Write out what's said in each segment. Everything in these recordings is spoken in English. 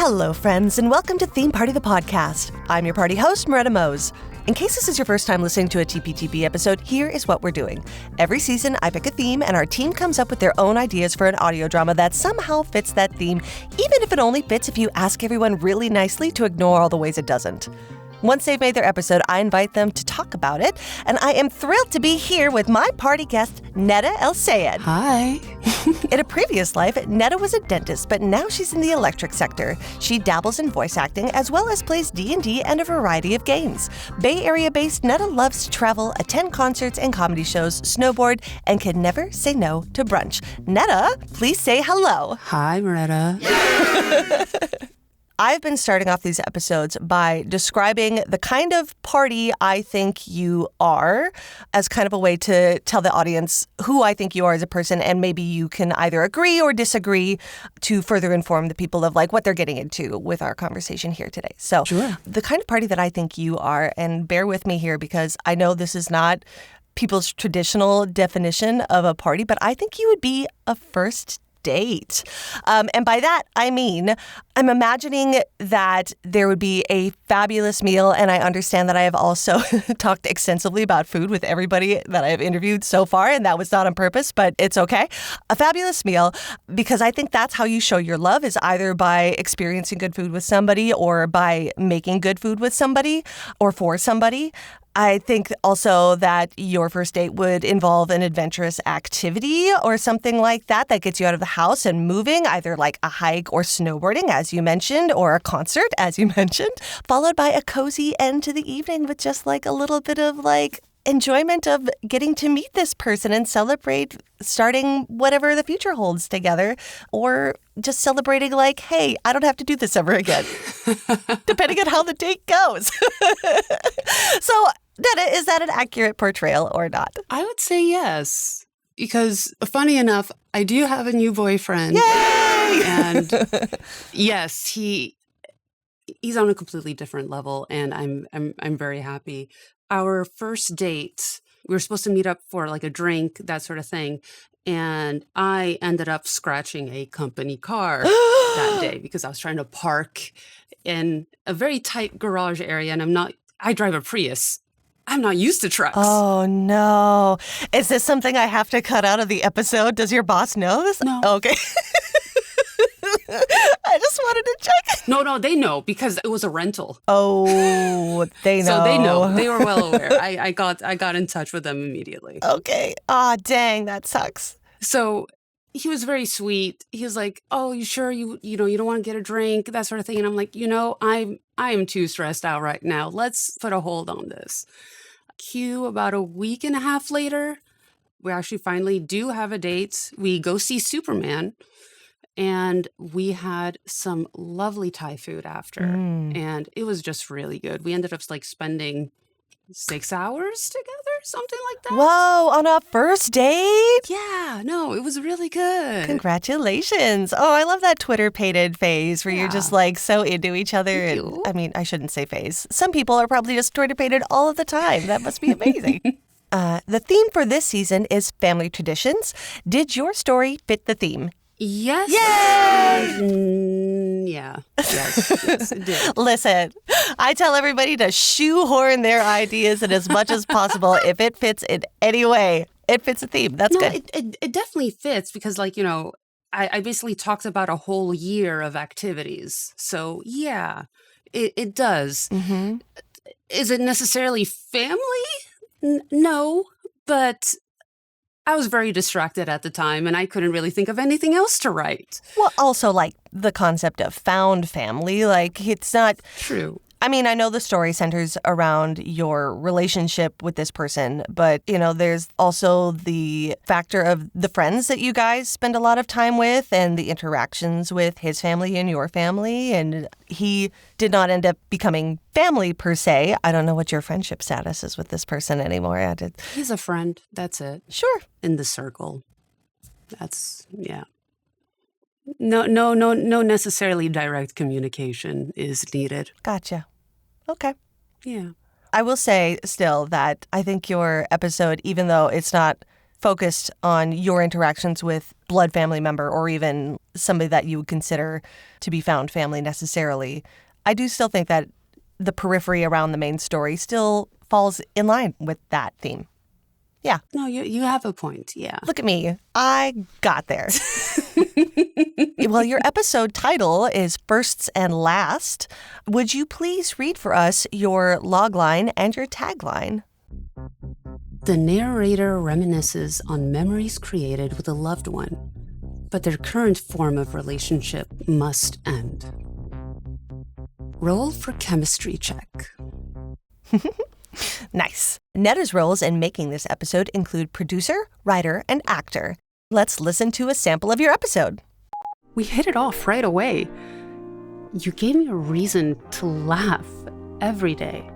Hello, friends, and welcome to Theme Party the Podcast. I'm your party host, Merete Mohs. In case this is your first time listening to a TPTB episode, here is what we're doing. Every season, I pick a theme, and our team comes up with their own ideas for an audio drama that somehow fits that theme, even if it only fits if you ask everyone really nicely to ignore all the ways it doesn't. Once they've made their episode, I invite them to talk about it, and I am thrilled to be here with my party guest, Nedda Elsayed. Hi. In a previous life, Nedda was a dentist, but now she's in the electric sector. She dabbles in voice acting as well as plays D&D and a variety of games. Bay Area-based Nedda loves to travel, attend concerts and comedy shows, snowboard, and can never say no to brunch. Nedda, please say hello. Hi, Merete. I've been starting off these episodes by describing the kind of party I think you are as kind of a way to tell the audience who I think you are as a person, and maybe you can either agree or disagree to further inform the people of like what they're getting into with our conversation here today. So Sure. The kind of party that I think you are, and bear with me here because I know this is not people's traditional definition of a party, but I think you would be a first date. And by that, I mean, I'm imagining that there would be a fabulous meal, and I understand that I have also talked extensively about food with everybody that I have interviewed so far, and that was not on purpose, but it's okay. A fabulous meal, because I think that's how you show your love, is either by experiencing good food with somebody or by making good food with somebody or for somebody. I think also that your first date would involve an adventurous activity or something like that gets you out of the house and moving, either like a hike or snowboarding, as you mentioned, or a concert, as you mentioned, followed by a cozy end to the evening with just like a little bit of like enjoyment of getting to meet this person and celebrate starting whatever the future holds together, or just celebrating like, hey, I don't have to do this ever again, depending on how the date goes. So, Nedda, is that an accurate portrayal or not? I would say yes, because funny enough, I do have a new boyfriend. Yay! And yes, he's on a completely different level, and I'm very happy. Our first date, we were supposed to meet up for like a drink, that sort of thing. And I ended up scratching a company car that day because I was trying to park in a very tight garage area. And I drive a Prius. I'm not used to trucks. Oh, no. Is this something I have to cut out of the episode? Does your boss know this? No. Okay. I just wanted to check. No, they know because it was a rental. Oh, they know. So they know. They were well aware. I got in touch with them immediately. Okay. Ah, dang, that sucks. So he was very sweet. He was like, "Oh, you sure you don't want to get a drink, that sort of thing?" And I'm like, I am too stressed out right now. Let's put a hold on this. Cue about a week and a half later, we actually finally do have a date. We go see Superman. And we had some lovely Thai food after. And it was just really good. We ended up like spending 6 hours together, something like that. Whoa, on a first date? Yeah, no, it was really good. Congratulations. Oh, I love that Twitter-pated phase where you're just like so into each other. Thank And you. I mean, I shouldn't say phase. Some people are probably just Twitter-pated all of the time. That must be amazing. The theme for this season is family traditions. Did your story fit the theme? Yes. Yay! Yeah. Yes, it did. Listen, I tell everybody to shoehorn their ideas in as much as possible. If it fits in any way, it fits a theme. That's good. It definitely fits because, like, I basically talked about a whole year of activities. So, yeah, it does. Mm-hmm. Is it necessarily family? No, but I was very distracted at the time, and I couldn't really think of anything else to write. Well, also, like, the concept of found family, like, it's not... True. I mean, I know the story centers around your relationship with this person, but, there's also the factor of the friends that you guys spend a lot of time with and the interactions with his family and your family. And he did not end up becoming family per se. I don't know what your friendship status is with this person anymore. He's a friend. That's it. Sure. In the circle. That's, yeah. No necessarily direct communication is needed. Gotcha. Okay. Yeah. I will say still that I think your episode, even though it's not focused on your interactions with blood family member or even somebody that you would consider to be found family necessarily, I do still think that the periphery around the main story still falls in line with that theme. Yeah. No, you have a point. Yeah. Look at me. I got there. Well, your episode title is Firsts and Last. Would you please read for us your logline and your tagline? The narrator reminisces on memories created with a loved one, but their current form of relationship must end. Roll for chemistry check. Nice. Nedda's roles in making this episode include producer, writer, and actor. Let's listen to a sample of your episode. We hit it off right away. You gave me a reason to laugh every day.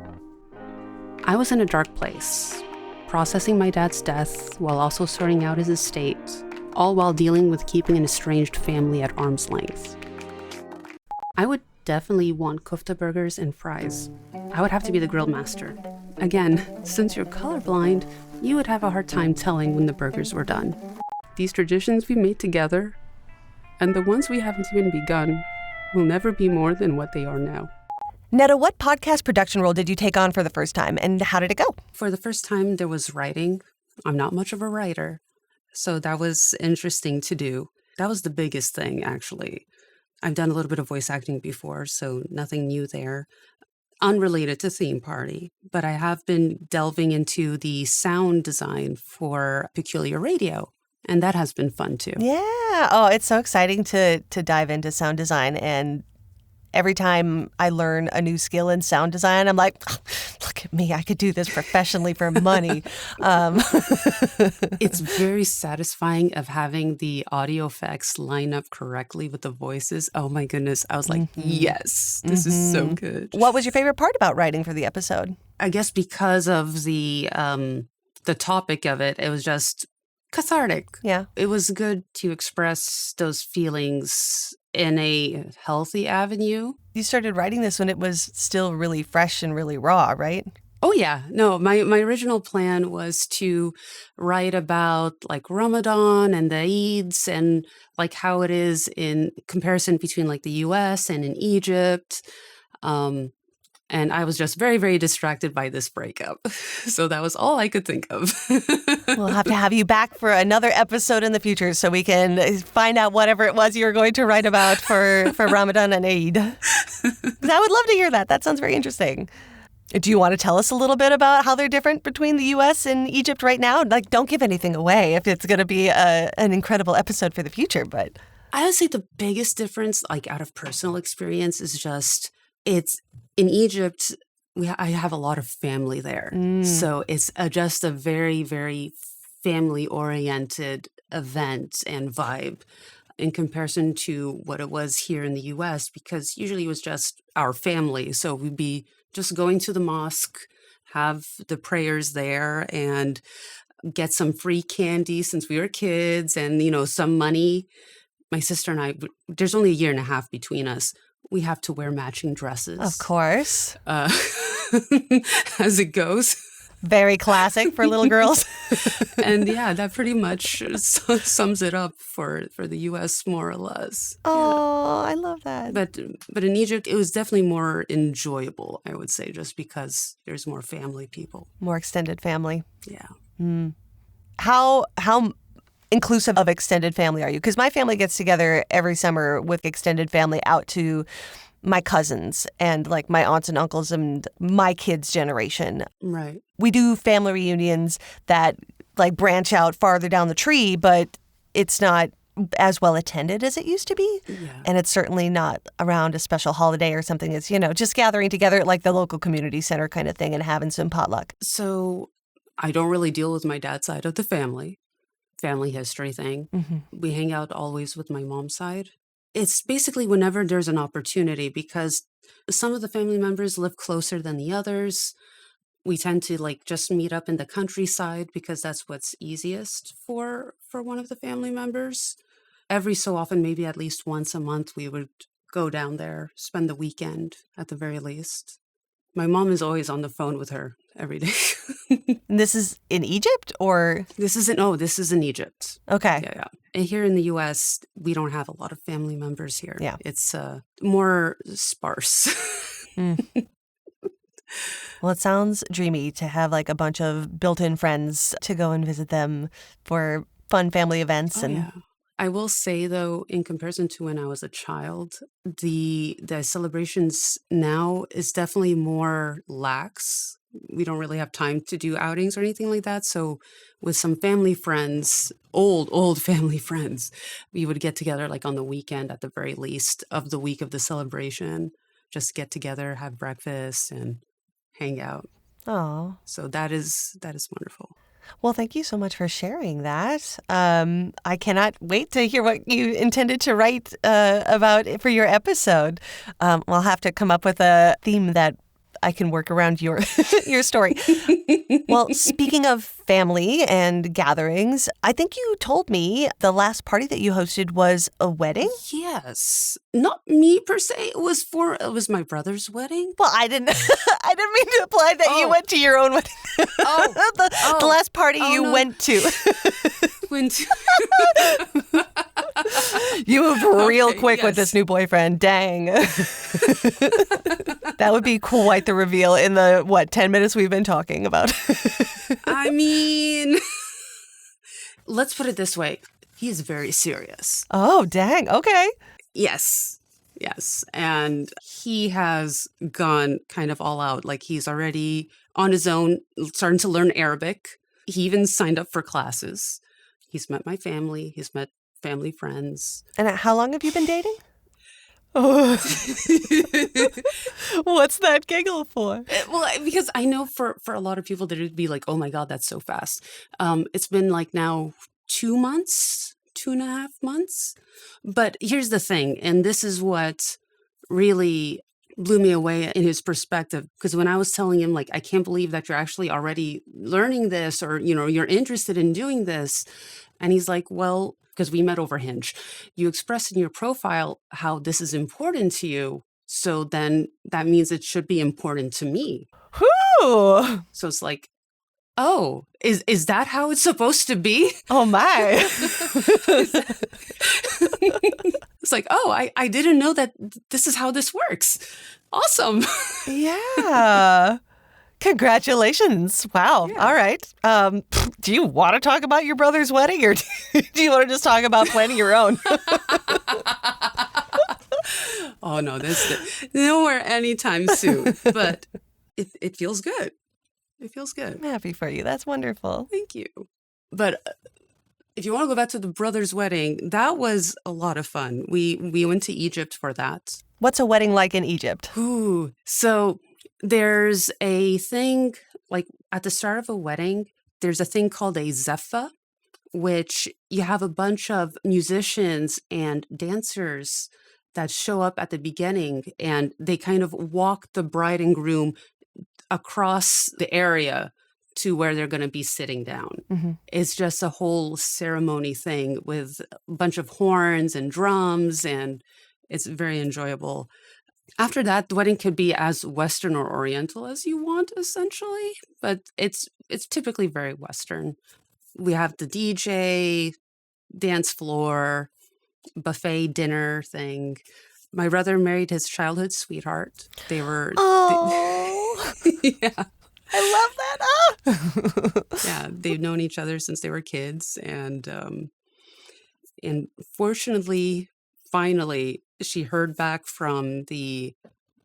I was in a dark place, processing my dad's death while also sorting out his estate, all while dealing with keeping an estranged family at arm's length. I would definitely want kofta burgers and fries. I would have to be the grill master. Again, since you're colorblind, you would have a hard time telling when the burgers were done. These traditions we made together, and the ones we haven't even begun, will never be more than what they are now. Nedda, what podcast production role did you take on for the first time, and how did it go? For the first time, there was writing. I'm not much of a writer, so that was interesting to do. That was the biggest thing, actually. I've done a little bit of voice acting before, so nothing new there. Unrelated to Theme Party, but I have been delving into the sound design for Peculiar Radio, and that has been fun too. Yeah. Oh, it's so exciting to dive into sound design. And every time I learn a new skill in sound design, I'm like, oh, look at me. I could do this professionally for money. It's very satisfying of having the audio effects line up correctly with the voices. Oh my goodness. I was like, yes, this is so good. What was your favorite part about writing for the episode? I guess because of the topic of it, it was just cathartic. Yeah. It was good to express those feelings in a healthy avenue. You started writing this when it was still really fresh and really raw, right? Oh, yeah. No, my original plan was to write about like Ramadan and the Eids and like how it is in comparison between like the US and in Egypt. And I was just very, very distracted by this breakup. So that was all I could think of. We'll have to have you back for another episode in the future so we can find out whatever it was you were going to write about for Ramadan and Eid. 'Cause I would love to hear that. That sounds very interesting. Do you want to tell us a little bit about how they're different between the U.S. and Egypt right now? Like, don't give anything away if it's going to be an incredible episode for the future, but... I would say the biggest difference, like out of personal experience, is just it's in Egypt. I have a lot of family there, so it's just a very, very family-oriented event and vibe in comparison to what it was here in the U.S. Because usually it was just our family, so we'd be just going to the mosque, have the prayers there, and get some free candy since we were kids, and some money. My sister and I, there's only a year and a half between us. We have to wear matching dresses. Of course. As it goes. Very classic for little girls. And yeah, that pretty much sums it up for the U.S. more or less. Oh, yeah. I love that. But in Egypt, it was definitely more enjoyable, I would say, just because there's more family people. More extended family. Yeah. How inclusive of extended family are you? Because my family gets together every summer with extended family out to my cousins and like my aunts and uncles and my kids' generation. Right. We do family reunions that like branch out farther down the tree, but it's not as well attended as it used to be. Yeah. And it's certainly not around a special holiday or something. It's, just gathering together at like the local community center kind of thing and having some potluck. So I don't really deal with my dad's side of the family history thing. Mm-hmm. We hang out always with my mom's side. It's basically whenever there's an opportunity, because some of the family members live closer than the others. We tend to like just meet up in the countryside because that's what's easiest for one of the family members. Every so often, maybe at least once a month, we would go down there, spend the weekend at the very least. My mom is always on the phone with her every day. And this is in Egypt or? This is in Egypt. Okay. Yeah. And here in the U.S., we don't have a lot of family members here. Yeah. It's more sparse. Well, it sounds dreamy to have like a bunch of built-in friends to go and visit them for fun family events. Yeah. I will say, though, in comparison to when I was a child, the celebrations now is definitely more lax. We don't really have time to do outings or anything like that. So with some family friends, old family friends, we would get together like on the weekend at the very least of the week of the celebration, just get together, have breakfast and hang out. Oh. So that is wonderful. Well, thank you so much for sharing that. I cannot wait to hear what you intended to write about for your episode. We'll have to come up with a theme that I can work around your your story. Well, speaking of family and gatherings, I think you told me the last party that you hosted was a wedding? Yes. Not me per se. It was my brother's wedding. Well, I didn't I didn't mean to imply that you went to your own wedding. The last party you went to. You moved real quick with this new boyfriend. Dang. That would be quite the reveal in the, 10 minutes we've been talking about. I mean, let's put it this way. He is very serious. Oh, dang. Okay. Yes. And he has gone kind of all out. Like he's already on his own, starting to learn Arabic. He even signed up for classes. He's met my family. He's met family friends. And how long have you been dating? Oh. What's that giggle for? Well, because I know for a lot of people that it'd be like, oh my God, that's so fast. It's been like now 2 months, 2.5 months. But here's the thing, and this is what really blew me away in his perspective. Because when I was telling him, like, I can't believe that you're actually already learning this or, you're interested in doing this. And he's like, well, because we met over Hinge, you expressed in your profile how this is important to you. So then that means it should be important to me. Whew. So it's like, oh, is that how it's supposed to be? Oh, my. It's like, oh, I didn't know that this is how this works. Awesome. Yeah. Congratulations. Wow. Yeah. All right. Do you want to talk about your brother's wedding or do you want to just talk about planning your own? Oh, no, nowhere anytime soon. But it feels good. It feels good. I'm happy for you. That's wonderful. Thank you. But if you want to go back to the brother's wedding, that was a lot of fun. We went to Egypt for that. What's a wedding like in Egypt? Ooh, so there's a thing, like at the start of a wedding, there's a thing called a zeffa, which you have a bunch of musicians and dancers that show up at the beginning, and they kind of walk the bride and groom across the area to where they're going to be sitting down. Mm-hmm. It's just a whole ceremony thing with a bunch of horns and drums, and it's very enjoyable. After that, the wedding could be as Western or Oriental as you want, essentially, but it's typically very Western. We have the DJ, dance floor, buffet dinner thing. My brother married his childhood sweetheart. They were... Oh! Yeah. I love that. Ah! Yeah, they've known each other since they were kids. And fortunately, finally, she heard back from the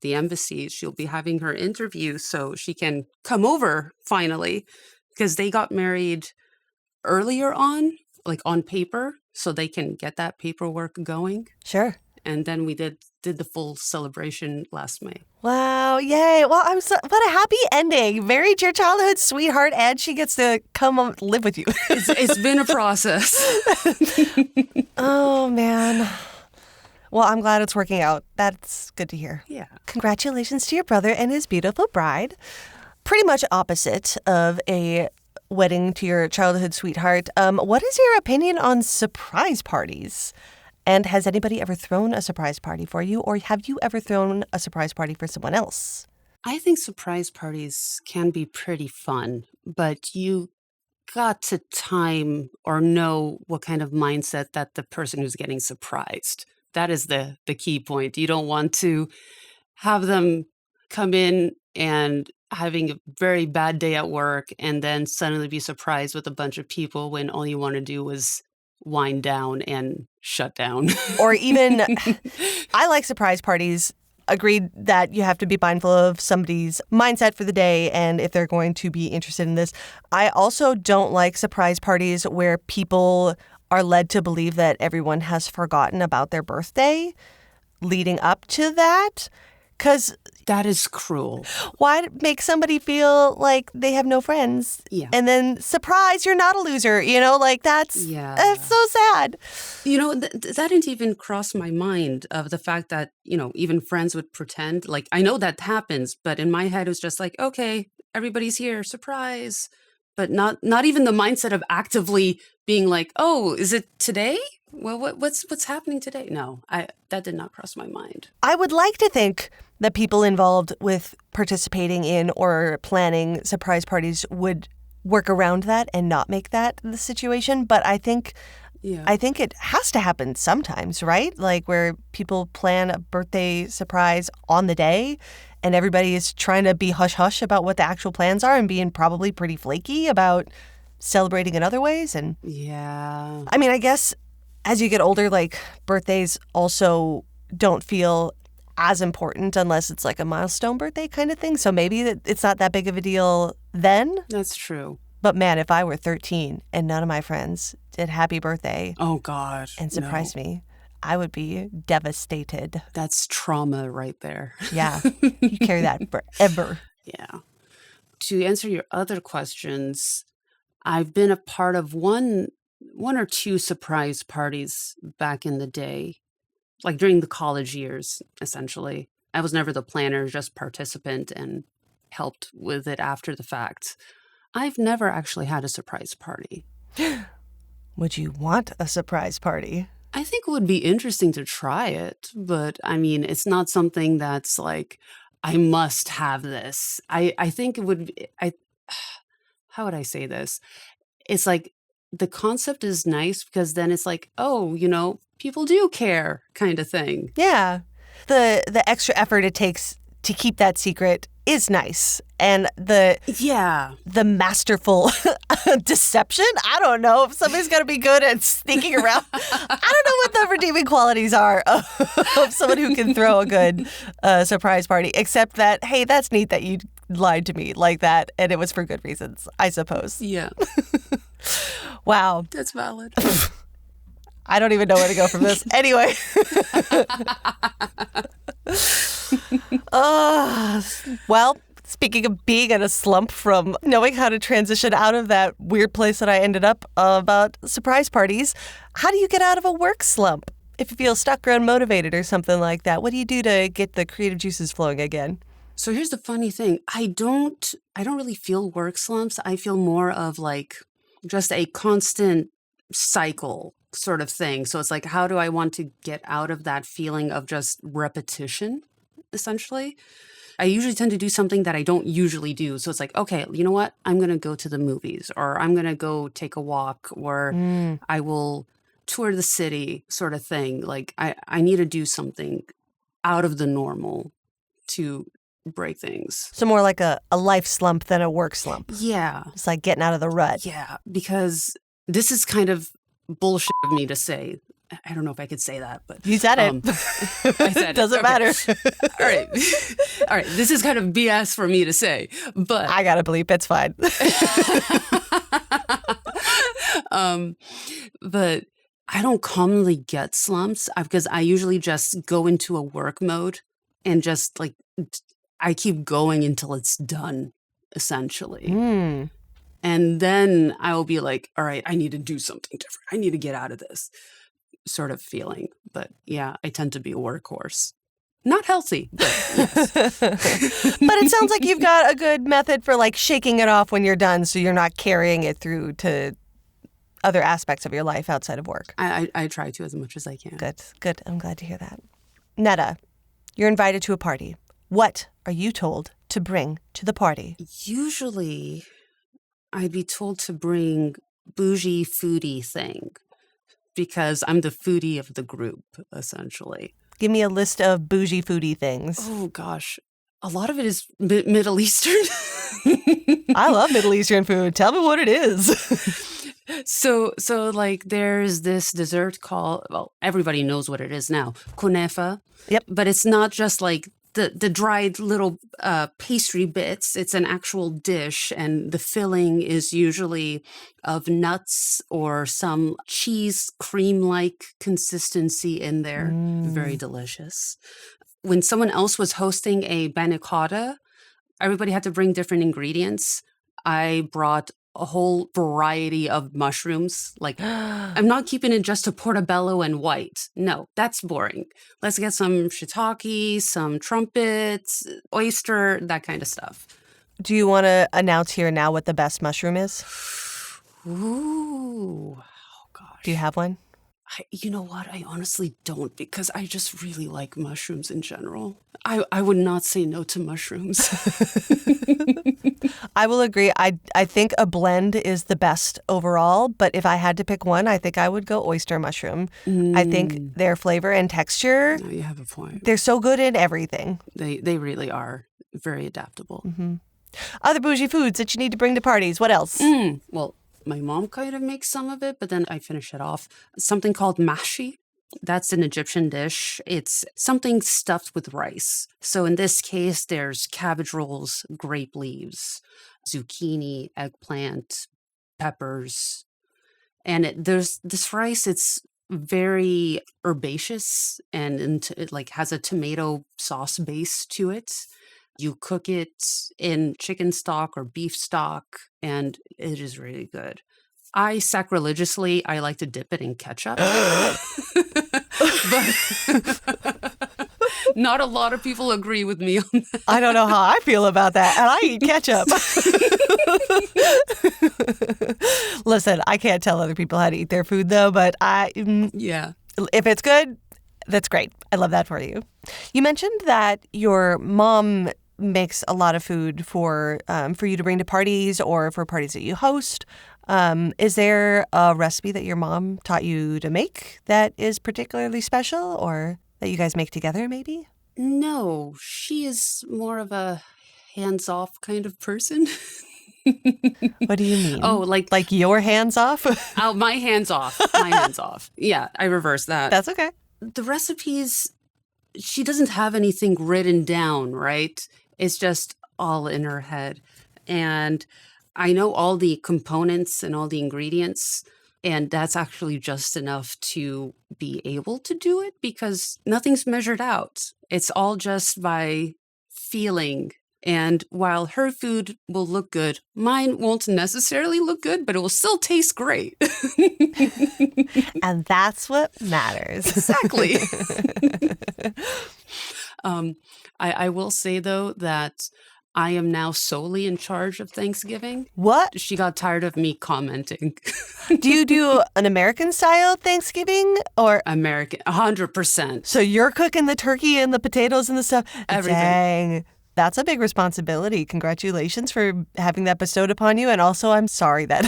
embassy. She'll be having her interview so she can come over finally, because they got married earlier on, like on paper, so they can get that paperwork going. Sure. And then we did the full celebration last May. Wow. Yay. Well, what a happy ending. Married your childhood sweetheart and she gets to come live with you. It's been a process. Oh, man. Well, I'm glad it's working out. That's good to hear. Yeah. Congratulations to your brother and his beautiful bride. Pretty much opposite of a wedding to your childhood sweetheart. What is your opinion on surprise parties? And has anybody ever thrown a surprise party for you, or have you ever thrown a surprise party for someone else? I think surprise parties can be pretty fun, but you got to time or know what kind of mindset that the person who's getting surprised. That is the key point. You don't want to have them come in and having a very bad day at work and then suddenly be surprised with a bunch of people when all you want to do was wind down and shut down. Or even, I like surprise parties. Agreed that you have to be mindful of somebody's mindset for the day and if they're going to be interested in this. I also don't like surprise parties where people are led to believe that everyone has forgotten about their birthday leading up to that. Because that is cruel. Why make somebody feel like they have no friends? Yeah. And then, surprise, you're not a loser. That's so sad. That didn't even cross my mind of the fact that, even friends would pretend. Like, I know that happens, but in my head, it was just like, okay, everybody's here, surprise. But not even the mindset of actively being like, oh, is it today? Well, what's happening today? No, that did not cross my mind. I would like to think that people involved with participating in or planning surprise parties would work around that and not make that the situation. But I think it has to happen sometimes, right? Like where people plan a birthday surprise on the day and everybody is trying to be hush-hush about what the actual plans are and being probably pretty flaky about celebrating in other ways. And yeah, I mean, I guess as you get older, like birthdays also don't feel as important unless it's like a milestone birthday kind of thing. So maybe it's not that big of a deal then. That's true. But man, if I were 13 and none of my friends did happy birthday, oh God, and surprised me, I would be devastated. That's trauma right there. Yeah, you carry that forever. Yeah. To answer your other questions, I've been a part of one or two surprise parties back in the day, like during the college years, essentially. I was never the planner, just participant and helped with it after the fact. I've never actually had a surprise party. Would you want a surprise party? I think it would be interesting to try it, but I mean, it's not something that's like, I must have this. I think it would be, how would I say this? It's like, the concept is nice because then it's like, oh, people do care kind of thing. Yeah. The extra effort it takes to keep that secret is nice. And the masterful deception, I don't know if somebody's going to be good at sneaking around. I don't know what the redeeming qualities are of someone who can throw a good surprise party, except that, hey, that's neat that you lied to me like that, and it was for good reasons, I suppose. Yeah. Wow. That's valid. I don't even know where to go from this. Anyway. Well, speaking of being in a slump from knowing how to transition out of that weird place that I ended up about surprise parties, how do you get out of a work slump? If you feel stuck or unmotivated or something like that, what do you do to get the creative juices flowing again? So here's the funny thing. I don't really feel work slumps. I feel more of like just a constant cycle sort of thing. So it's like, how do I want to get out of that feeling of just repetition, essentially? I usually tend to do something that I don't usually do. So it's like, okay, you know what? I'm going to go to the movies, or I'm going to go take a walk, or I will tour the city sort of thing. Like I need to do something out of the normal to break things. So more like a life slump than a work slump. Yeah. It's like getting out of the rut. Yeah, because this is kind of bullshit of me to say. I don't know if I could say that, but you said it. I said it. Doesn't matter. All right. All right. This is kind of BS for me to say, but I gotta bleep. It's fine. But I don't commonly get slumps because I usually just go into a work mode and just like I keep going until it's done, essentially. And then I will be like, all right, I need to do something different. I need to get out of this sort of feeling. But yeah, I tend to be a workhorse. Not healthy, but yes. But it sounds like you've got a good method for like shaking it off when you're done so you're not carrying it through to other aspects of your life outside of work. I try to as much as I can. Good. I'm glad to hear that. Nedda, you're invited to a party. What are you told to bring to the party? Usually, I'd be told to bring bougie foodie thing because I'm the foodie of the group, essentially. Give me a list of bougie foodie things. Oh, gosh. A lot of it is Middle Eastern. I love Middle Eastern food. Tell me what it is. So like there's this dessert called, well, everybody knows what it is now, kunefa. Yep. But it's not just like the dried little pastry bits. It's an actual dish, and the filling is usually of nuts or some cheese cream-like consistency in there. Very delicious. When someone else was hosting a bannicotta, everybody had to bring different ingredients. I brought a whole variety of mushrooms. Like, I'm not keeping it just to portobello and white. No, that's boring. Let's get some shiitake, some trumpets, oyster, that kind of stuff. Do you want to announce here now what the best mushroom is? Ooh, oh gosh. Do you have one? You know what? I honestly don't, because I just really like mushrooms in general. I would not say no to mushrooms. I will agree. I think a blend is the best overall, but if I had to pick one, I think I would go oyster mushroom. I think their flavor and texture, No, you have a point. they're so good in everything. They really are very adaptable. Other bougie foods that you need to bring to parties. What else? Well, my mom kind of makes some of it, but then I finish it off. Something called mashi. That's an Egyptian dish. It's something stuffed with rice. So in this case, there's cabbage rolls, grape leaves, zucchini, eggplant, peppers. And there's this rice, it's very herbaceous and it like has a tomato sauce base to it. You cook it in chicken stock or beef stock, and it is really good. I sacrilegiously, I like to dip it in ketchup. But not a lot of people agree with me on that. I don't know how I feel about that, and I eat ketchup. Listen, I can't tell other people how to eat their food, though, but Yeah. if it's good, that's great. I love that for you. You mentioned that your mom makes a lot of food for you to bring to parties or for parties that you host. Is there a recipe that your mom taught you to make that is particularly special or that you guys make together maybe? No, she is more of a hands-off kind of person. What do you mean? Oh, like your hands off? oh, my hands off. My hands off. Yeah, I reversed that. That's okay. The recipes, she doesn't have anything written down, right? It's just all in her head. And I know all the components and all the ingredients, and that's actually just enough to be able to do it because nothing's measured out. It's all just by feeling. And while her food will look good, mine won't necessarily look good, but it will still taste great. And that's what matters. Exactly. I will say, though, that I am now solely in charge of Thanksgiving. What? She got tired of me commenting. Do you do an American-style Thanksgiving or? American, 100%. So you're cooking the turkey and the potatoes and the stuff? Everything. Dang. That's a big responsibility. Congratulations for having that bestowed upon you. And also, I'm sorry that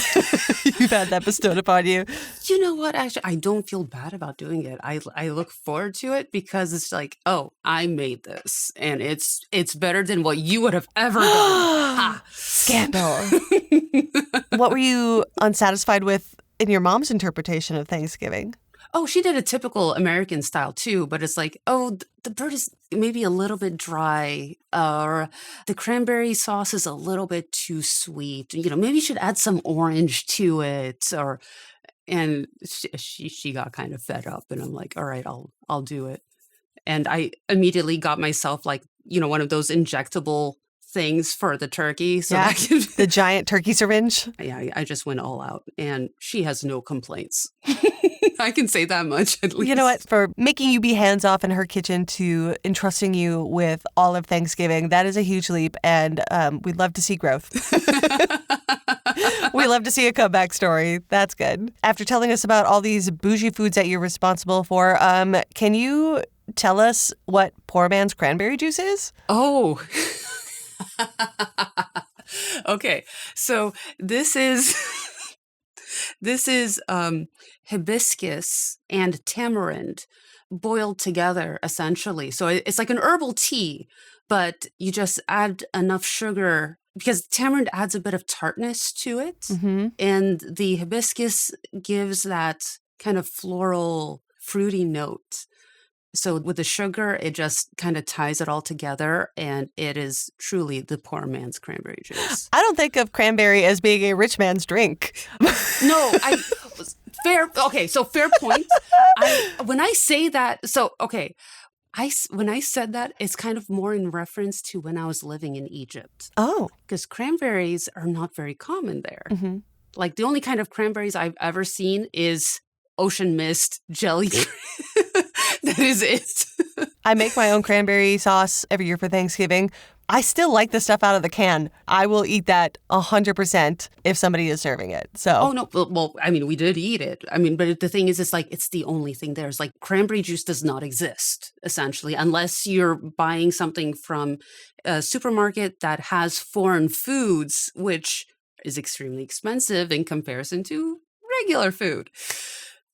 you've had that bestowed upon you. You know what? Actually, I don't feel bad about doing it. I look forward to it because it's like, oh, I made this. And it's better than what you would have ever done. Ha. Scandal. What were you unsatisfied with in your mom's interpretation of Thanksgiving? Oh, she did a typical American style too, but it's like, oh, the bird is maybe a little bit dry, or the cranberry sauce is a little bit too sweet. You know, maybe you should add some orange to it, and she got kind of fed up, and I'm like, all right, I'll do it. And I immediately got myself like, you know, one of those injectable things for the turkey. So yeah, that the giant turkey syringe. Yeah, I just went all out, and she has no complaints. I can say that much at least. You know what? For making you be hands off in her kitchen to entrusting you with all of Thanksgiving, that is a huge leap, and we'd love to see growth. We love to see a comeback story. That's good. After telling us about all these bougie foods that you're responsible for, can you tell us what poor man's cranberry juice is? Oh, Okay, so this is this is hibiscus and tamarind boiled together, essentially. So it's like an herbal tea, but you just add enough sugar because tamarind adds a bit of tartness to it, Mm-hmm. and the hibiscus gives that kind of floral, fruity note. So with the sugar, it just kind of ties it all together, and it is truly the poor man's cranberry juice. I don't think of cranberry as being a rich man's drink. No, fair. Okay, so fair point. When I say that, so okay, when I said that, it's kind of more in reference to when I was living in Egypt, Oh. because cranberries are not very common there. Mm-hmm. Like the only kind of cranberries I've ever seen is ocean mist jelly. That is it. I make my own cranberry sauce every year for Thanksgiving. I still like the stuff out of the can. I will eat that 100% if somebody is serving it. So. Oh, no. Well, I mean, we did eat it. I mean, but the thing is, it's like, it's the only thing there. It's like cranberry juice does not exist, essentially, unless you're buying something from a supermarket that has foreign foods, which is extremely expensive in comparison to regular food.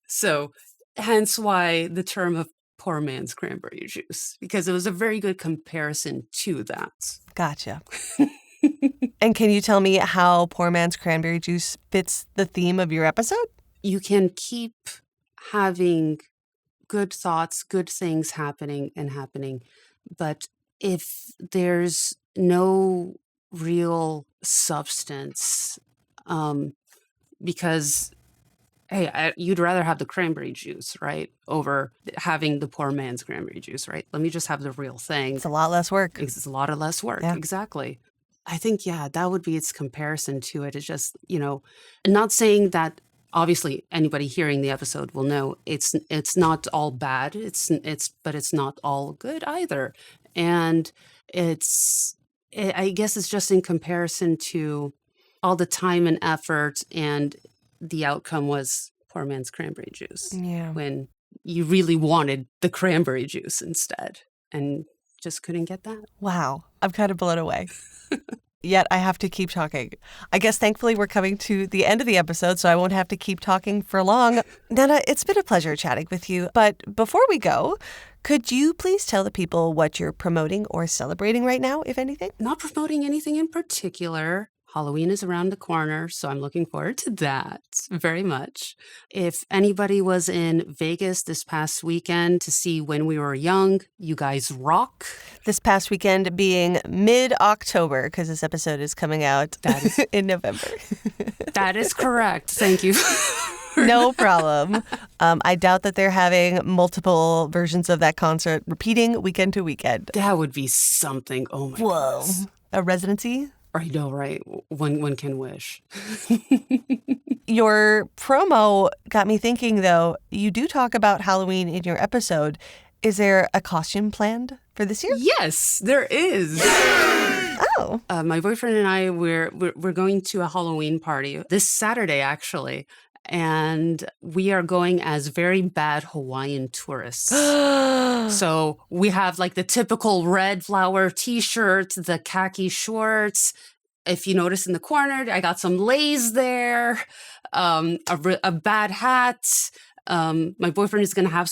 So hence why the term of poor man's cranberry juice, because it was a very good comparison to that. Gotcha. And can you tell me how poor man's cranberry juice fits the theme of your episode? You can keep having good thoughts, good things happening, but if there's no real substance, because hey, you'd rather have the cranberry juice, right, over having the poor man's cranberry juice, right? Let me just have the real thing. It's a lot less work. It's a lot of less work. Yeah. Exactly. I think, yeah, that would be its comparison to it. It's just, not saying that obviously anybody hearing the episode will know it's not all bad. But it's not all good either. And I guess it's just in comparison to all the time and effort, and the outcome was poor man's cranberry juice. Yeah. When you really wanted the cranberry juice instead and just couldn't get that. Wow. I'm kind of blown away. Yet I have to keep talking. I guess thankfully we're coming to the end of the episode, so I won't have to keep talking for long. Nedda, it's been a pleasure chatting with you. But before we go, could you please tell the people what you're promoting or celebrating right now, if anything? Not promoting anything in particular. Halloween is around the corner, so I'm looking forward to that very much. If anybody was in Vegas this past weekend to see When We Were Young, you guys rock. This past weekend being mid-October, because this episode is coming out in November. That is correct. Thank you. No problem. I doubt that they're having multiple versions of that concert repeating weekend to weekend. That would be something. Oh my goodness. A residency? I know, right? One can wish. Your promo got me thinking, though. You do talk about Halloween in your episode. Is there a costume planned for this year? Yes, there is. Oh. My boyfriend and I, we're going to a Halloween party this Saturday, actually. And we are going as very bad Hawaiian tourists. So we have like the typical red flower t-shirt, the khaki shorts. If you notice in the corner, I got some lays there, a bad hat. My boyfriend is going to have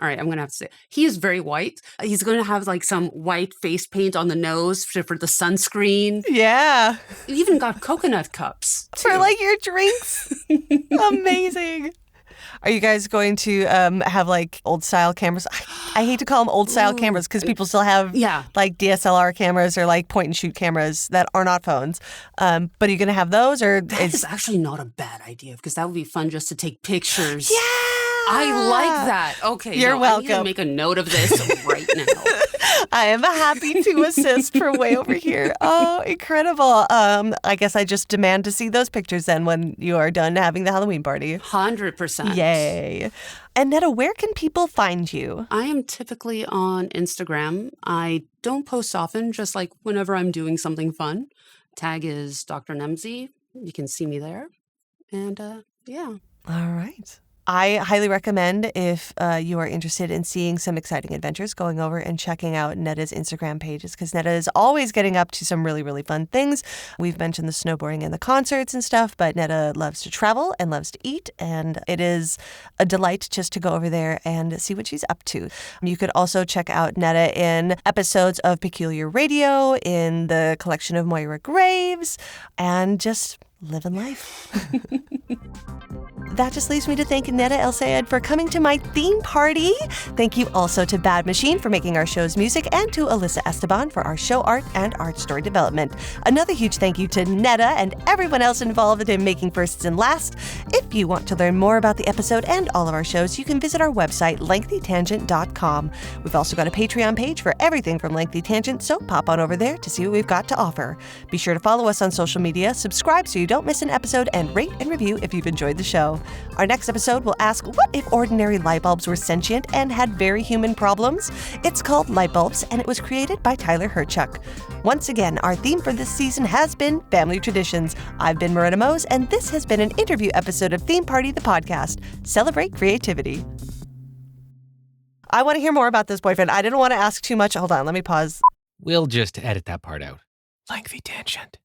all right, I'm going to have to say, he is very white. He's going to have like some white face paint on the nose for the sunscreen. Yeah. He even got coconut cups. Too. For like your drinks. Amazing. Are you guys going to have like old style cameras? I hate to call them old style cameras because people still have like DSLR cameras or like point and shoot cameras that are not phones. But are you going to have those? Or that is actually not a bad idea because that would be fun just to take pictures. Yeah. I like that. Okay. You're welcome. I need to make a note of this right now. I am happy to assist from way over here. Oh, incredible. I guess I just demand to see those pictures then when you are done having the Halloween party. 100%. Yay. And Nedda, where can people find you? I am typically on Instagram. I don't post often, just like whenever I'm doing something fun. Tag is Dr. Nemzi. You can see me there. And yeah. All right. I highly recommend if you are interested in seeing some exciting adventures, going over and checking out Nedda's Instagram pages, because Nedda is always getting up to some really, really fun things. We've mentioned the snowboarding and the concerts and stuff, but Nedda loves to travel and loves to eat, and it is a delight just to go over there and see what she's up to. You could also check out Nedda in episodes of Peculiar Radio, in the collection of Moira Graves, and just living life. That just leaves me to thank Nedda Elsayed for coming to my theme party. Thank you also to Bad Machine for making our show's music, and to Alyssa Esteban for our show art and art story development. Another huge thank you to Nedda and everyone else involved in making Firsts and Last. If you want to learn more about the episode and all of our shows, you can visit our website, lengthytangent.com. We've also got a Patreon page for everything from Lengthy Tangent, so pop on over there to see what we've got to offer. Be sure to follow us on social media, subscribe so you don't miss an episode, and rate and review if you've enjoyed the show. Our next episode will ask, what if ordinary light bulbs were sentient and had very human problems? It's called Light Bulbs, and it was created by Tyler Herchuk. Once again, our theme for this season has been family traditions. I've been Merete Mohs, and this has been an interview episode of Theme Party, the podcast. Celebrate creativity. I want to hear more about this boyfriend. I didn't want to ask too much. Hold on, let me pause. We'll just edit that part out. Lengthy tangent.